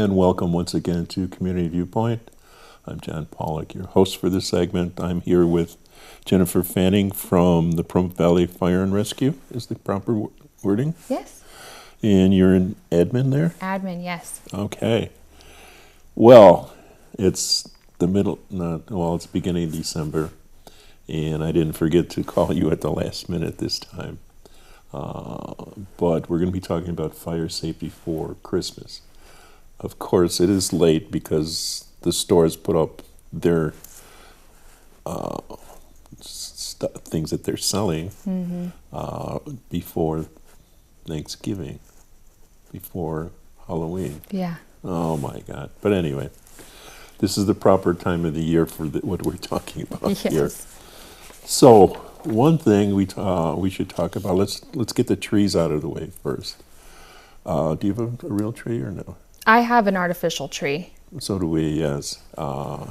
And welcome once again to Community Viewpoint. I'm John Pollock, your host for this segment. I'm here with Jennifer Fanning from the Pahrump Valley Fire and Rescue, is the proper wording? Yes. And you're in admin there? Admin, yes. Okay. Well, it's the it's beginning of December, and I didn't forget to call you at the last minute this time. But we're going to be talking about fire safety for Christmas. Of course, it is late because the stores put up their things that they're selling before Thanksgiving, before Halloween. Yeah. Oh my God. But anyway, this is the proper time of the year for what we're talking about here. So one thing we should talk about, let's get the trees out of the way first. Do you have a real tree or no? I have an artificial tree. So do we, yes.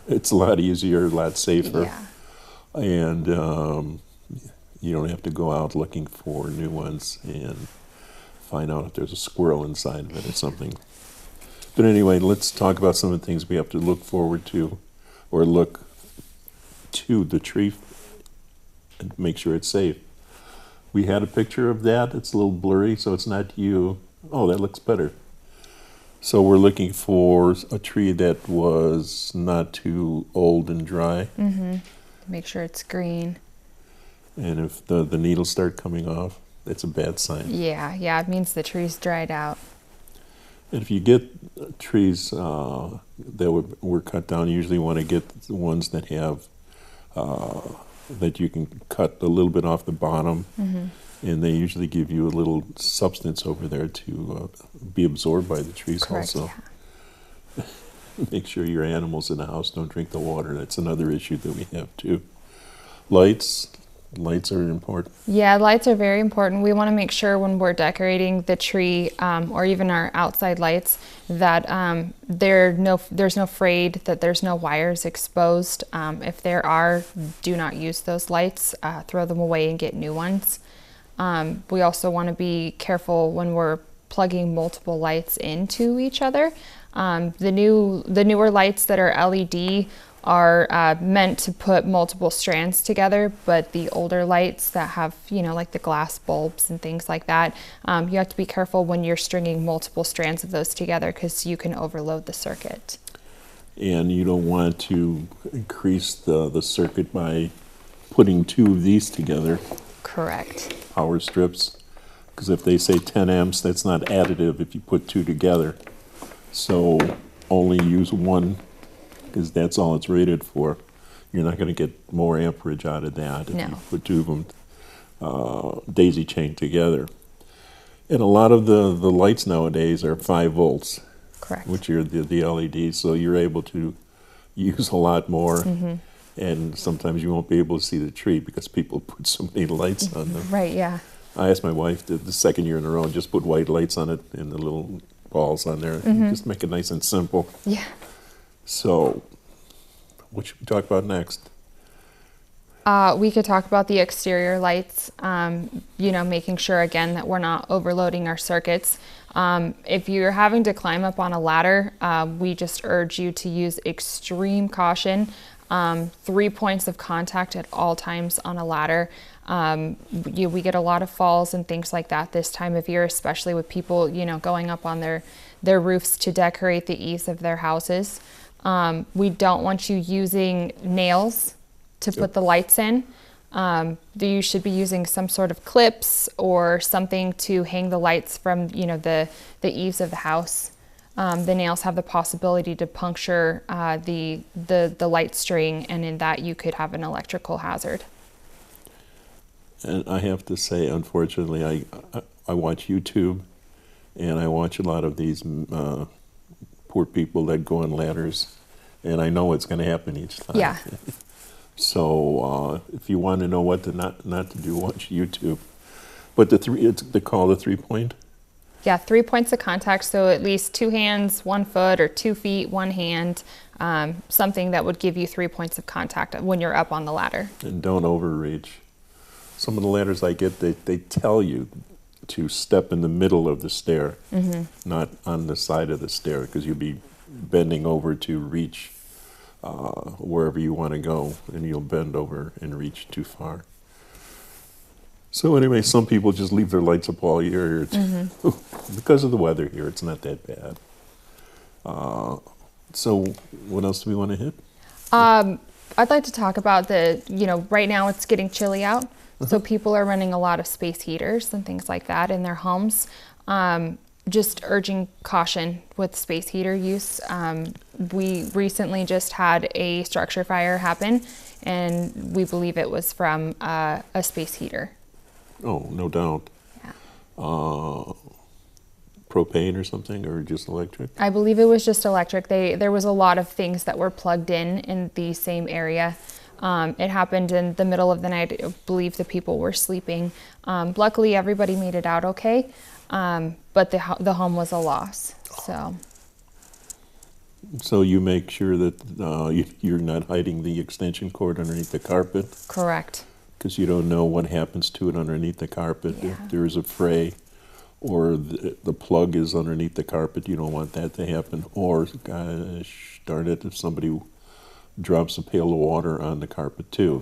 It's a lot easier, a lot safer. Yeah. And you don't have to go out looking for new ones and find out if there's a squirrel inside of it or something. But anyway, let's talk about some of the things we have to look forward to or look to the tree and make sure it's safe. We had a picture of that. It's a little blurry, so it's not you. Oh, that looks better. So we're looking for a tree that was not too old and dry. Make sure it's green. And if the needles start coming off, that's a bad sign. Yeah, it means the tree's dried out. And if you get trees that were cut down, you usually want to get the ones that have that you can cut a little bit off the bottom, and they usually give you a little substance over there to be absorbed by the trees. Correct, also. Yeah. Make sure your animals in the house don't drink the water. That's another issue that we have too. Lights are important. Yeah, lights are very important. We want to make sure when we're decorating the tree or even our outside lights that there's no frayed, that there's no wires exposed. If there are, do not use those lights. Throw them away and get new ones. We also want to be careful when we're plugging multiple lights into each other. The newer lights that are LED are meant to put multiple strands together, but the older lights that have, like the glass bulbs and things like that, you have to be careful when you're stringing multiple strands of those together because you can overload the circuit. And you don't want to increase the circuit by putting two of these together. Correct. Power strips, because if they say 10 amps, that's not additive if you put two together. So only use one, because that's all it's rated for. You're not going to get more amperage out of that if you put two of them daisy chained together. And a lot of the lights nowadays are 5 volts, correct, which are the LEDs, so you're able to use a lot more. And sometimes you won't be able to see the tree because people put so many lights on them. Right, yeah. I asked my wife the second year in a row, just put white lights on it and the little balls on there. Just make it nice and simple. Yeah. So, what should we talk about next? We could talk about the exterior lights, making sure, again, that we're not overloading our circuits. If you're having to climb up on a ladder, we just urge you to use extreme caution. 3 points of contact at all times on a ladder. We get a lot of falls and things like that this time of year, especially with people, going up on their roofs to decorate the eaves of their houses. We don't want you using nails to put the lights in. You should be using some sort of clips or something to hang the lights from, the eaves of the house. The nails have the possibility to puncture the light string, and in that you could have an electrical hazard. And I have to say, unfortunately, I watch YouTube, and I watch a lot of these poor people that go on ladders, and I know what's going to happen each time. Yeah. So if you want to know what not to do, watch YouTube. But they call the 3 point. Yeah, 3 points of contact, so at least 2 hands, 1 foot, or 2 feet, 1 hand, something that would give you 3 points of contact when you're up on the ladder. And don't overreach. Some of the ladders I get, they tell you to step in the middle of the stair, not on the side of the stair, because you'll be bending over to reach wherever you want to go, and you'll bend over and reach too far. So anyway, some people just leave their lights up all year. Because of the weather here, it's not that bad. So what else do we want to hit? I'd like to talk about right now it's getting chilly out. So people are running a lot of space heaters and things like that in their homes. Just urging caution with space heater use. We recently just had a structure fire happen, and we believe it was from a space heater. Oh, no doubt. Yeah. Propane or something, or just electric? I believe it was just electric. There was a lot of things that were plugged in the same area. It happened in the middle of the night. I believe the people were sleeping. Luckily, everybody made it out okay, but the home was a loss. So you make sure that you're not hiding the extension cord underneath the carpet? Correct. Because you don't know what happens to it underneath the carpet. Yeah. If there is a fray, or the plug is underneath the carpet, you don't want that to happen. Or, gosh darn it, if somebody drops a pail of water on the carpet too,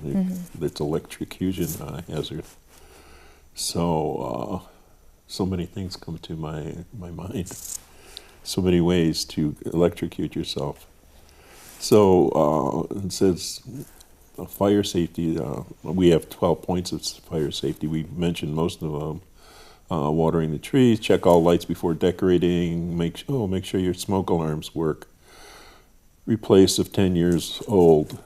it's electrocution hazard. So, so many things come to my mind. So many ways to electrocute yourself. So it says fire safety. We have 12 points of fire safety. We mentioned most of them. Watering the trees, check all lights before decorating, make sure your smoke alarms work. Replace if 10 years old.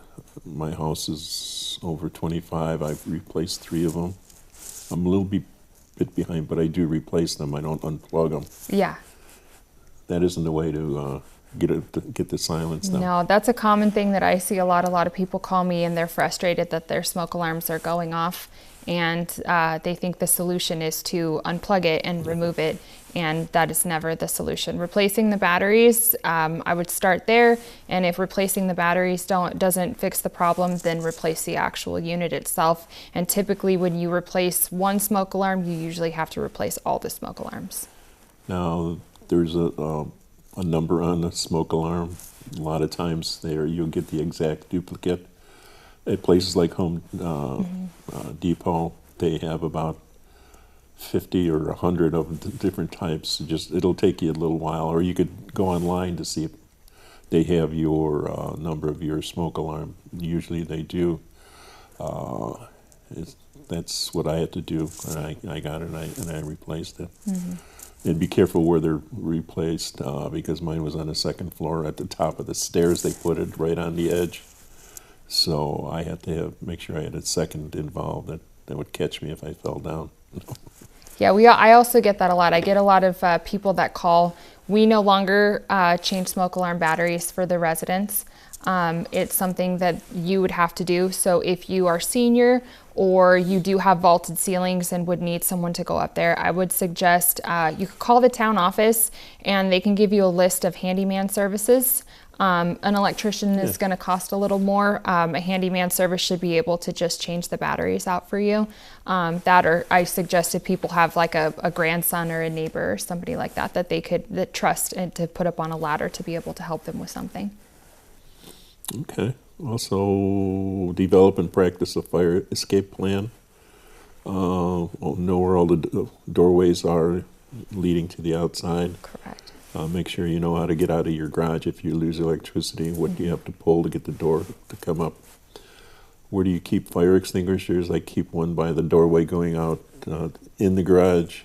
My house is over 25. I've replaced 3 of them. I'm a little bit behind, but I do replace them. I don't unplug them. Yeah. That isn't the way to get the silence down. No, that's a common thing that I see a lot. A lot of people call me and they're frustrated that their smoke alarms are going off, and they think the solution is to unplug it and remove it, and that is never the solution. Replacing the batteries, I would start there, and if replacing the batteries doesn't fix the problem, then replace the actual unit itself. And typically when you replace one smoke alarm, you usually have to replace all the smoke alarms. Now, there's a number on the smoke alarm. A lot of times you'll get the exact duplicate. At places like Home Depot, they have about 50 or 100 of the different types. It'll take you a little while, or you could go online to see if they have your number of your smoke alarm. Usually they do. That's what I had to do, and I got it, and I replaced it. And be careful where they're replaced, because mine was on the second floor at the top of the stairs. They put it right on the edge. So I had to make sure I had a second involved that would catch me if I fell down. Yeah, I also get that a lot. I get a lot of people that call. We no longer change smoke alarm batteries for the residents. It's something that you would have to do. So if you are senior or you do have vaulted ceilings and would need someone to go up there, I would suggest you could call the town office and they can give you a list of handyman services. An electrician is going to cost a little more. A handyman service should be able to just change the batteries out for you. Or I suggest if people have like a grandson or a neighbor or somebody like that they could trust and to put up on a ladder to be able to help them with something. Okay. Also, develop and practice a fire escape plan. Know where all the doorways are leading to the outside. Correct. Make sure you know how to get out of your garage if you lose electricity. What do you have to pull to get the door to come up? Where do you keep fire extinguishers? I keep one by the doorway going out in the garage.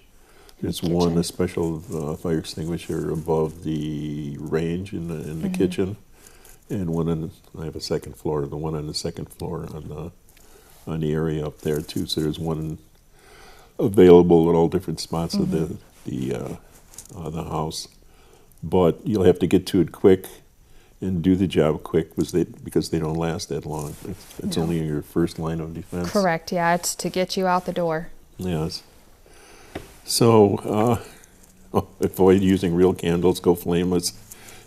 There's one, a special fire extinguisher above the range in the kitchen. And one I have a second floor. The one on the second floor on the area up there too. So there's one available at all different spots of the house. But you'll have to get to it quick and do the job quick because they don't last that long. It's only your first line of defense. Correct. Yeah, it's to get you out the door. Yes. So avoid using real candles. Go flameless.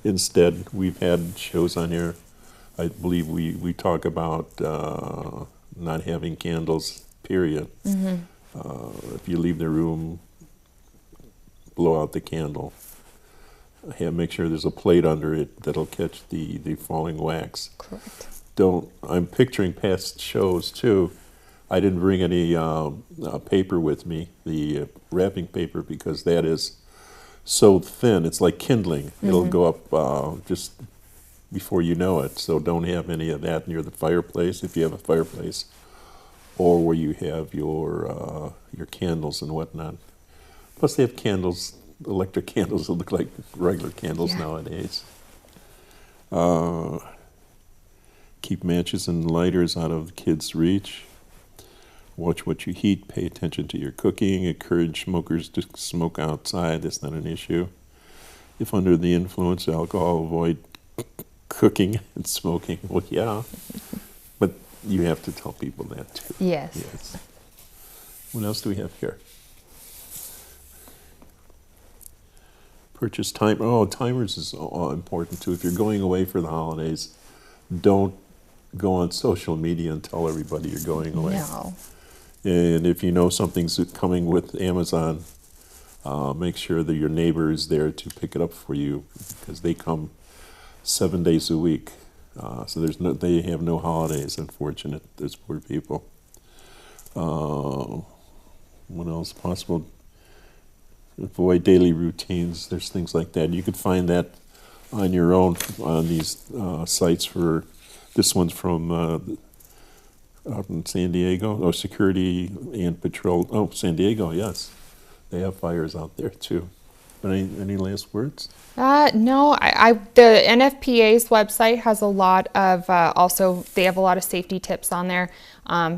Instead, we've had shows on here. I believe we talk about not having candles, period. If you leave the room blow out the candle. Make sure there's a plate under it that'll catch the falling wax. Correct. I'm picturing past shows too. I didn't bring any paper with me, the wrapping paper, because that is so thin. It's like kindling. It'll go up just before you know it. So don't have any of that near the fireplace if you have a fireplace, or where you have your candles and whatnot. Plus, they have candles, electric candles that look like regular candles nowadays. Keep matches and lighters out of the kids' reach. Watch what you heat. Pay attention to your cooking. Encourage smokers to smoke outside. That's not an issue. If under the influence of alcohol, avoid cooking and smoking. Well, yeah, but you have to tell people that too. Yes. What else do we have here? Purchase time. Oh, timers is important too. If you're going away for the holidays, don't go on social media and tell everybody you're going away. No. And if you know something's coming with Amazon, make sure that your neighbor is there to pick it up for you, because they come 7 days a week. So they have no holidays, unfortunate. Those poor people. What else possible? Avoid daily routines. There's things like that. You could find that on your own on these sites. For this one's from out in San Diego. Oh, Security and Patrol. Oh, San Diego, yes. They have fires out there too. But any last words? No, the NFPA's website has a lot of, also they have a lot of safety tips on there.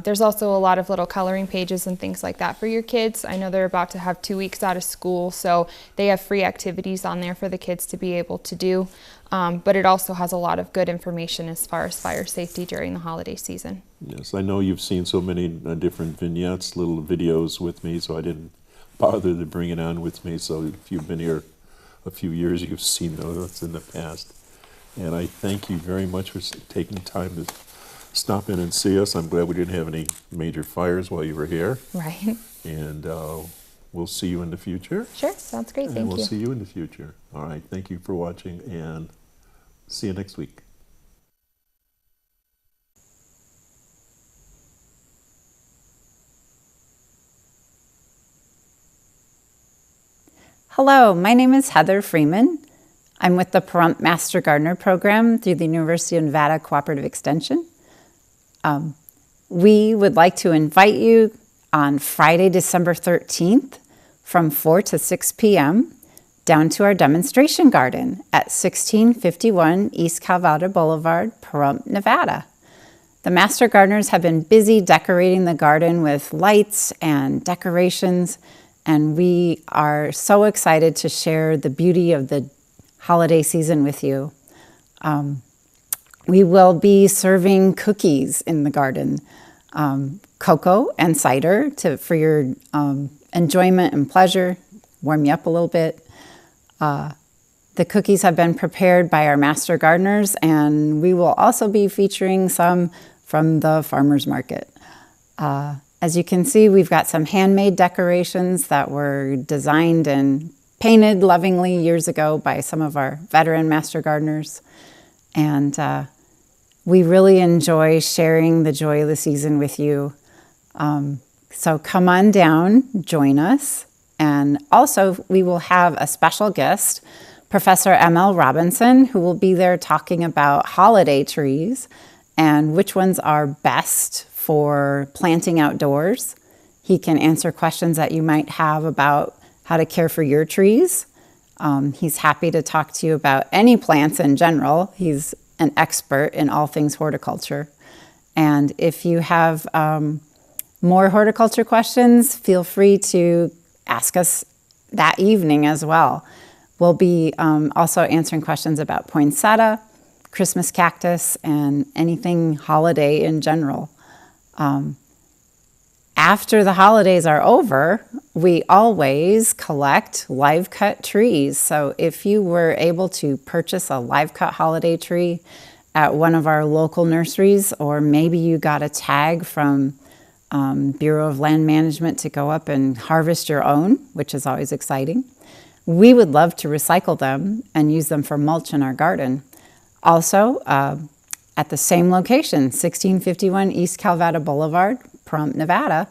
There's also a lot of little coloring pages and things like that for your kids. I know they're about to have 2 weeks out of school, so they have free activities on there for the kids to be able to do. But it also has a lot of good information as far as fire safety during the holiday season. Yes, I know you've seen so many different vignettes, little videos with me, so I didn't bother to bring it on with me. So if you've been here a few years, you've seen those in the past. And I thank you very much for taking time to stop in and see us. I'm glad we didn't have any major fires while you were here. Right. And we'll see you in the future. Sure, sounds great. Thank you. And we'll see you in the future. All right, thank you for watching, and see you next week. Hello, my name is Heather Freeman. I'm with the Pahrump Master Gardener Program through the University of Nevada Cooperative Extension. We would like to invite you on Friday, December 13th from 4 to 6 p.m. down to our demonstration garden at 1651 East Calvada Boulevard, Pahrump, Nevada. The Master Gardeners have been busy decorating the garden with lights and decorations, and we are so excited to share the beauty of the holiday season with you. We will be serving cookies in the garden, cocoa and cider for your enjoyment and pleasure, warm you up a little bit. The cookies have been prepared by our Master Gardeners, and we will also be featuring some from the farmers market. As you can see, we've got some handmade decorations that were designed and painted lovingly years ago by some of our veteran Master Gardeners. And we really enjoy sharing the joy of the season with you. So come on down, join us. And also, we will have a special guest, Professor M.L. Robinson, who will be there talking about holiday trees and which ones are best for planting outdoors. He can answer questions that you might have about how to care for your trees. He's happy to talk to you about any plants in general. He's an expert in all things horticulture. And if you have more horticulture questions, feel free to ask us that evening as well. We'll be also answering questions about poinsettia, Christmas cactus, and anything holiday in general. After the holidays are over, we always collect live cut trees. So if you were able to purchase a live cut holiday tree at one of our local nurseries, or maybe you got a tag from Bureau of Land Management to go up and harvest your own, which is always exciting, we would love to recycle them and use them for mulch in our garden. Also, at the same location, 1651 East Calvada Boulevard, Pahrump, Nevada,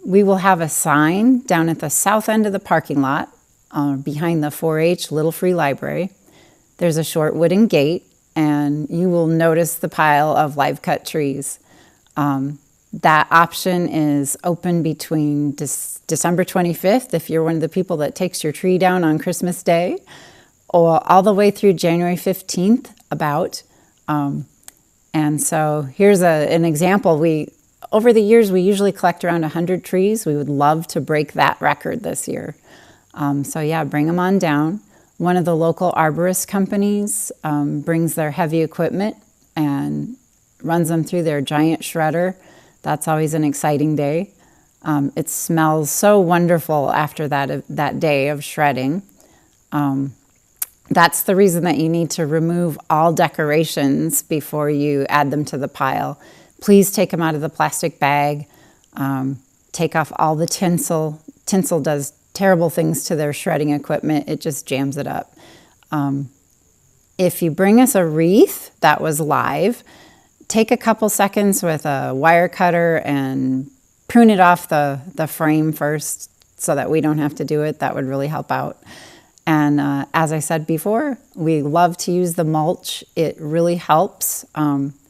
we will have a sign down at the south end of the parking lot behind the 4-H Little Free Library. There's a short wooden gate, and you will notice the pile of live cut trees. That option is open between December 25th, if you're one of the people that takes your tree down on Christmas Day, or all the way through January 15th, about. And so here's an example. Over the years, we usually collect around 100 trees. We would love to break that record this year. So yeah, bring them on down. One of the local arborist companies brings their heavy equipment and runs them through their giant shredder. That's always an exciting day. It smells so wonderful after that day of shredding. That's the reason that you need to remove all decorations before you add them to the pile. Please take them out of the plastic bag. Take off all the tinsel. Tinsel does terrible things to their shredding equipment. It just jams it up. If you bring us a wreath that was live, take a couple seconds with a wire cutter and prune it off the frame first so that we don't have to do it. That would really help out. And as I said before, we love to use the mulch. It really helps.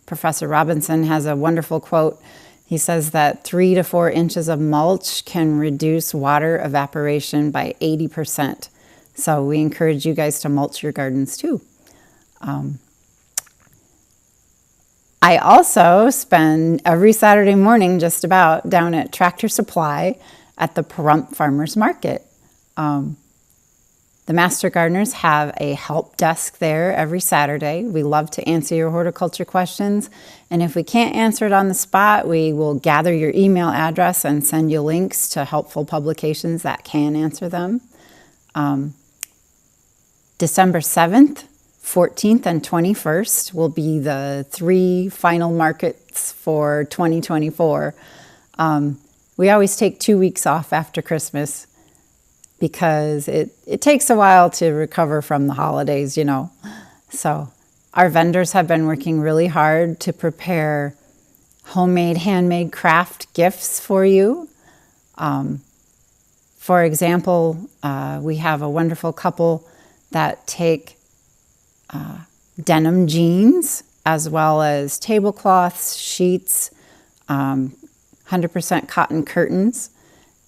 Professor Robinson has a wonderful quote. He says that 3 to 4 inches of mulch can reduce water evaporation by 80%. So we encourage you guys to mulch your gardens too. I also spend every Saturday morning just about down at Tractor Supply at the Pahrump Farmers Market. The Master Gardeners have a help desk there every Saturday. We love to answer your horticulture questions. And if we can't answer it on the spot, we will gather your email address and send you links to helpful publications that can answer them. December 7th, 14th, and 21st will be the 3 final markets for 2024. We always take 2 weeks off after Christmas because it takes a while to recover from the holidays, you know. So our vendors have been working really hard to prepare homemade, handmade craft gifts for you. For example, we have a wonderful couple that take denim jeans as well as tablecloths, sheets, 100% cotton curtains,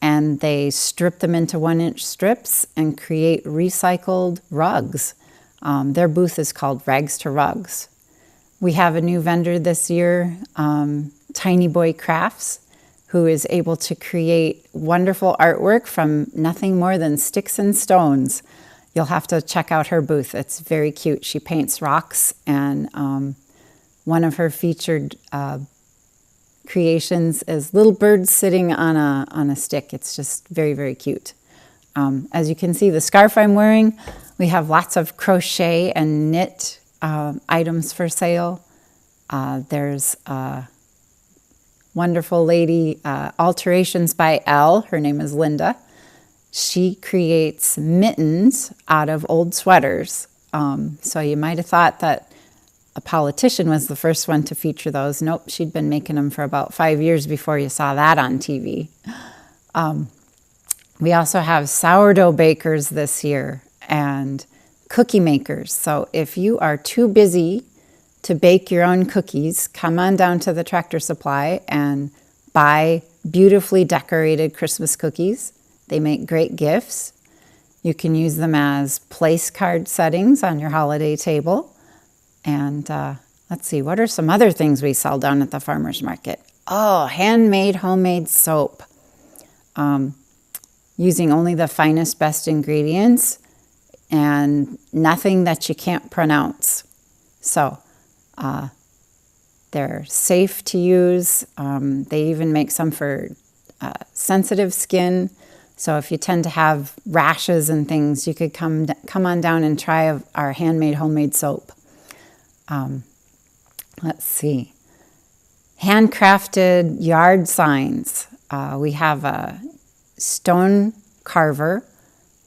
and they strip them into 1-inch strips and create recycled rugs. Their booth is called Rags to Rugs. We have a new vendor this year, Tiny Boy Crafts, who is able to create wonderful artwork from nothing more than sticks and stones. You'll have to check out her booth. It's very cute. She paints rocks, and one of her featured creations is little birds sitting on a stick. It's just very, very cute. As you can see, the scarf I'm wearing, we have lots of crochet and knit items for sale. There's a wonderful lady, Alterations by Elle. Her name is Linda. She creates mittens out of old sweaters. So you might have thought that a politician was the first one to feature those. Nope, she'd been making them for about 5 years before you saw that on TV. We also have sourdough bakers this year and cookie makers. So if you are too busy to bake your own cookies, come on down to the Tractor Supply and buy beautifully decorated Christmas cookies. They make great gifts. You can use them as place card settings on your holiday table. And let's see, what are some other things we sell down at the farmer's market? Oh, handmade, homemade soap. Using only the finest, best ingredients and nothing that you can't pronounce. So they're safe to use. They even make some for sensitive skin. So if you tend to have rashes and things, you could come on down and try our handmade, homemade soap. Let's see. Handcrafted yard signs. We have a stone carver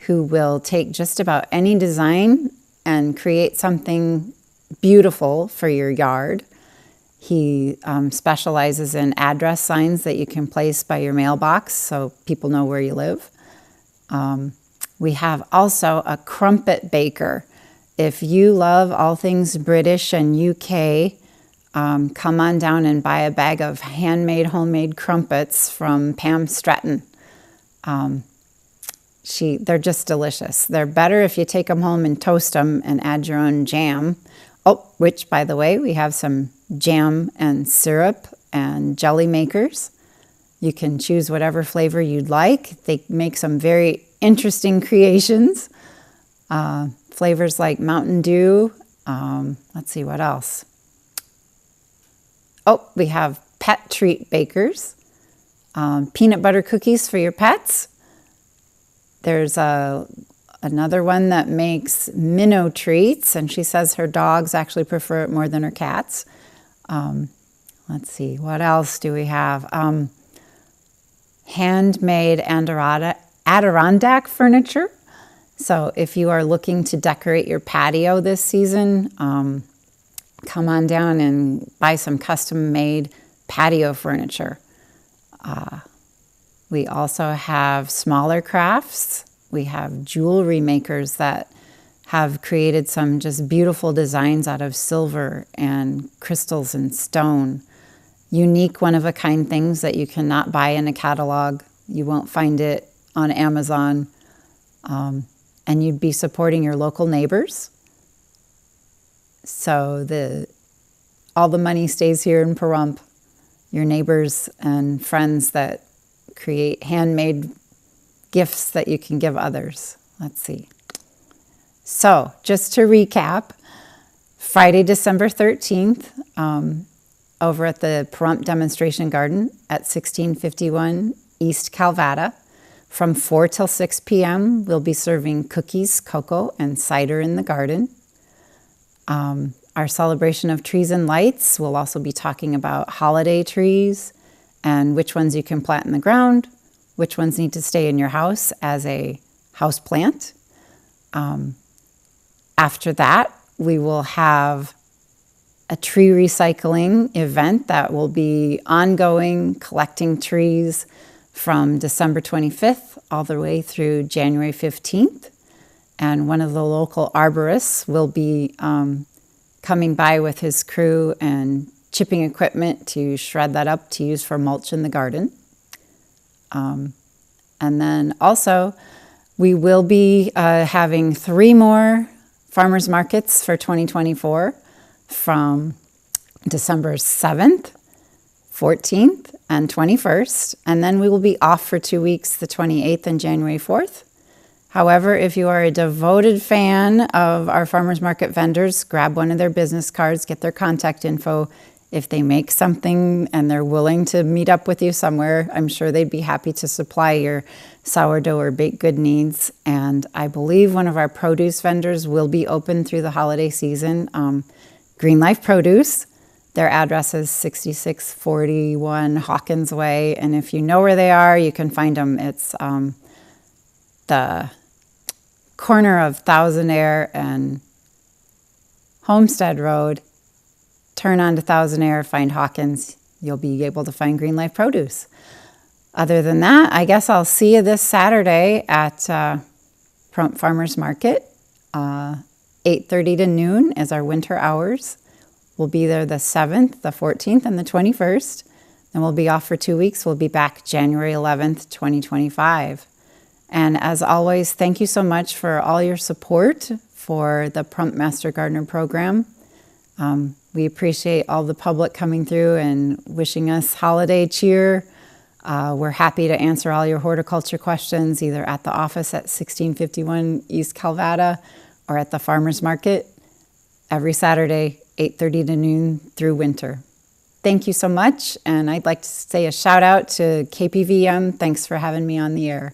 who will take just about any design and create something beautiful for your yard. He specializes in address signs that you can place by your mailbox so people know where you live. We have also a crumpet baker. If you love all things British and UK, come on down and buy a bag of handmade, homemade crumpets from Pam Stratton. They're just delicious. They're better if you take them home and toast them and add your own jam. Oh, which, by the way, we have some jam and syrup and jelly makers. You can choose whatever flavor you'd like. They make some very interesting creations. Flavors like Mountain Dew. Let's see, what else? Oh, we have pet treat bakers. Peanut butter cookies for your pets. There's another one that makes minnow treats, and she says her dogs actually prefer it more than her cats. Let's see, what else do we have? Handmade Adirondack furniture. So if you are looking to decorate your patio this season, come on down and buy some custom-made patio furniture. We also have smaller crafts. We have jewelry makers that have created some just beautiful designs out of silver and crystals and stone. Unique, one-of-a-kind things that you cannot buy in a catalog. You won't find it on Amazon. And you'd be supporting your local neighbors. So all the money stays here in Pahrump. Your neighbors and friends that create handmade gifts that you can give others. Let's see. So just to recap, Friday, December 13th, over at the Pahrump Demonstration Garden at 1651 East Calvada, from 4 till 6 p.m., we'll be serving cookies, cocoa, and cider in the garden. Our celebration of trees and lights, we'll also be talking about holiday trees and which ones you can plant in the ground, which ones need to stay in your house as a house plant. After that, we will have a tree recycling event that will be ongoing, collecting trees from December 25th all the way through January 15th. And one of the local arborists will be coming by with his crew and chipping equipment to shred that up to use for mulch in the garden. And then also, we will be having 3 more farmers markets for 2024 from December 7th, 14th, and 21st. And then we will be off for 2 weeks, the 28th and January 4th. However, if you are a devoted fan of our farmers market vendors, grab one of their business cards, get their contact info. If they make something and they're willing to meet up with you somewhere, I'm sure they'd be happy to supply your sourdough or baked good needs. And I believe one of our produce vendors will be open through the holiday season. Green Life Produce. Their address is 6641 Hawkins Way. And if you know where they are, you can find them. It's the corner of Thousand Air and Homestead Road. Turn onto Thousand Air, find Hawkins. You'll be able to find Green Life Produce. Other than that, I guess I'll see you this Saturday at Pahrump Farmers Market. 8:30 to noon is our winter hours. We'll be there the 7th, the 14th, and the 21st. Then we'll be off for 2 weeks. We'll be back January 11th, 2025. And as always, thank you so much for all your support for the Pahrump Master Gardener program. We appreciate all the public coming through and wishing us holiday cheer. We're happy to answer all your horticulture questions, either at the office at 1651 East Calvada or at the farmers market every Saturday, 8:30 to noon through winter. Thank you so much. And I'd like to say a shout out to KPVM. Thanks for having me on the air.